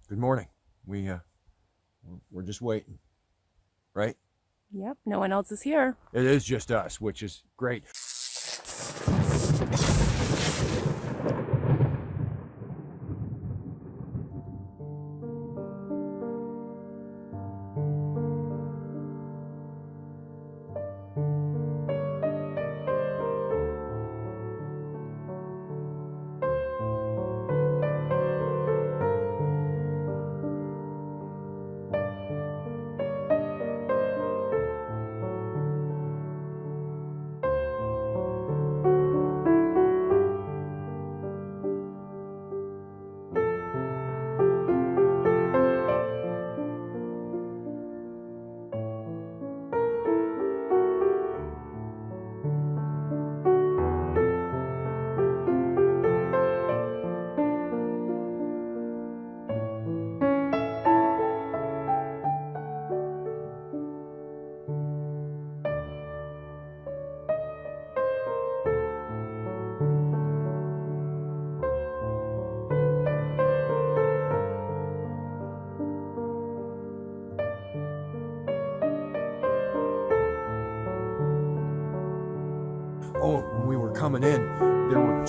Good morning. We're just waiting, right? Yep, no one else is here. It is just us, which is great. Oh, when we were coming in, there were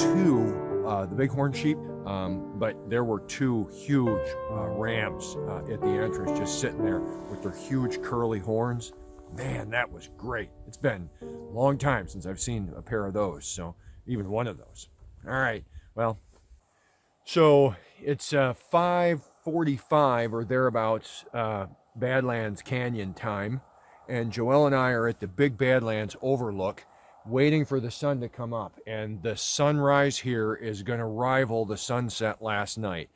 the Bighorn Sheep, but there were two huge rams at the entrance just sitting there with their huge curly horns. Man, that was great. It's been a long time since I've seen a pair of those, so even one of those. All right, well, so it's 5:45 or thereabouts Badlands Canyon time, and Joelle and I are at the Big Badlands Overlook waiting for the sun to come up, and the sunrise here is going to rival the sunset last night.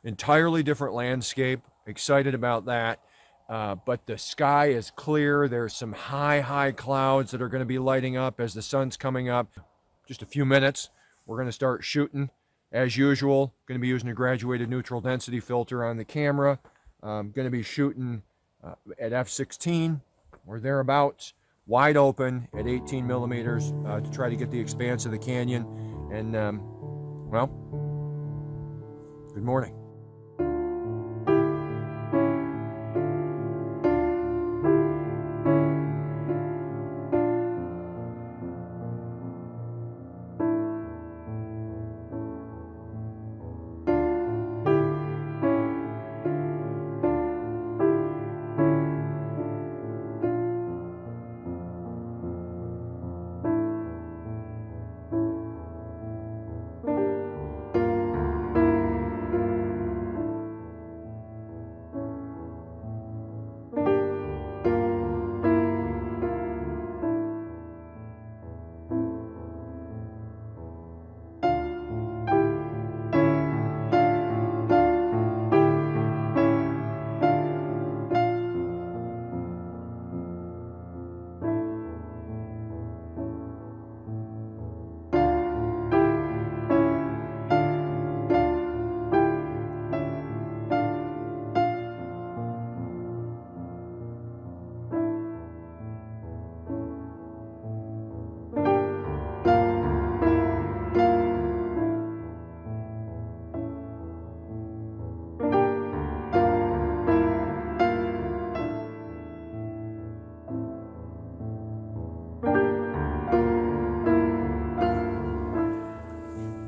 Entirely different landscape. Excited about that. But the sky is clear. There's some high clouds that are going to be lighting up as the sun's coming up. Just a few minutes, we're going to start shooting as usual. Going to be using a graduated neutral density filter on the camera. Going to be shooting at f/16 or thereabouts, wide open at 18 millimeters to try to get the expanse of the canyon. And well, good morning.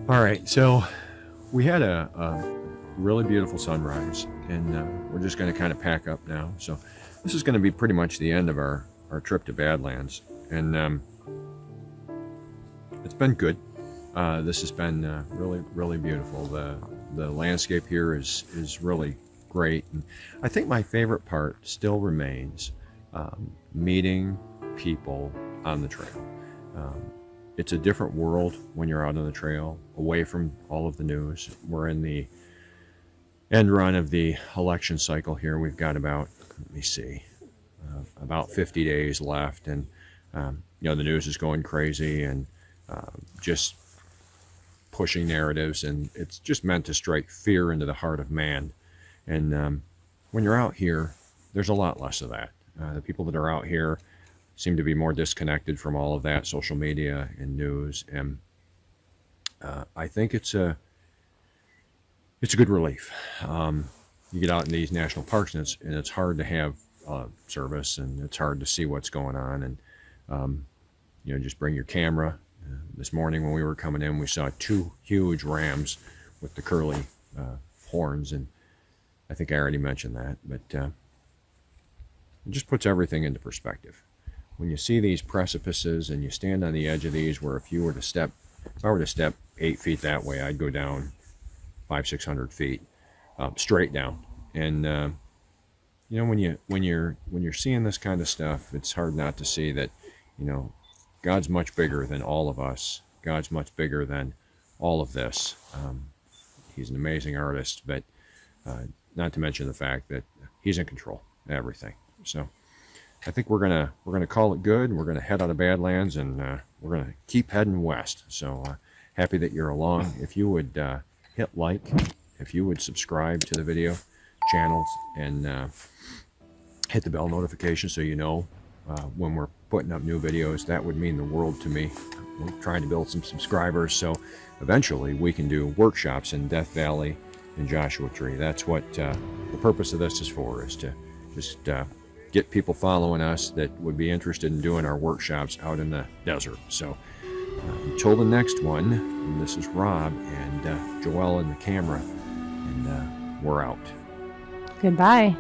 All right, so we had a really beautiful sunrise, and we're just going to kind of pack up now. So this is going to be pretty much the end of our trip to Badlands, and it's been good. This has been really beautiful. The landscape here is really great, and I think my favorite part still remains meeting people on the trail. It's a different world when you're out on the trail, away from all of the news. We're in the end run of the election cycle here. We've got about, let me see, about 50 days left, and the news is going crazy and just pushing narratives, and it's just meant to strike fear into the heart of man. And when you're out here, there's a lot less of that. The people that are out here seem to be more disconnected from all of that social media and news, and I think it's a good relief. you get out in these national parks and it's hard to have service, and it's hard to see what's going on. And just bring your camera. This morning when we were coming in, we saw 2 huge rams with the curly horns, and I think I already mentioned that, but it just puts everything into perspective. When you see these precipices and you stand on the edge of these, where if I were to step 8 feet that way, I'd go down 500-600 feet straight down. And when you're seeing this kind of stuff, it's hard not to see that God's much bigger than all of us. God's much bigger than all of this. He's an amazing artist, but not to mention the fact that he's in control of everything. So I think we're gonna call it good. We're gonna head out of Badlands, and we're gonna keep heading west. So happy that you're along. If you would hit like, if you would subscribe to the video channels, and hit the bell notification so you know when we're putting up new videos, that would mean the world to me. We're trying to build some subscribers so eventually we can do workshops in Death Valley and Joshua Tree. That's what the purpose of this is for, is to just get people following us that would be interested in doing our workshops out in the desert. So until the next one, this is Rob and Joelle in the camera, and we're out. Goodbye.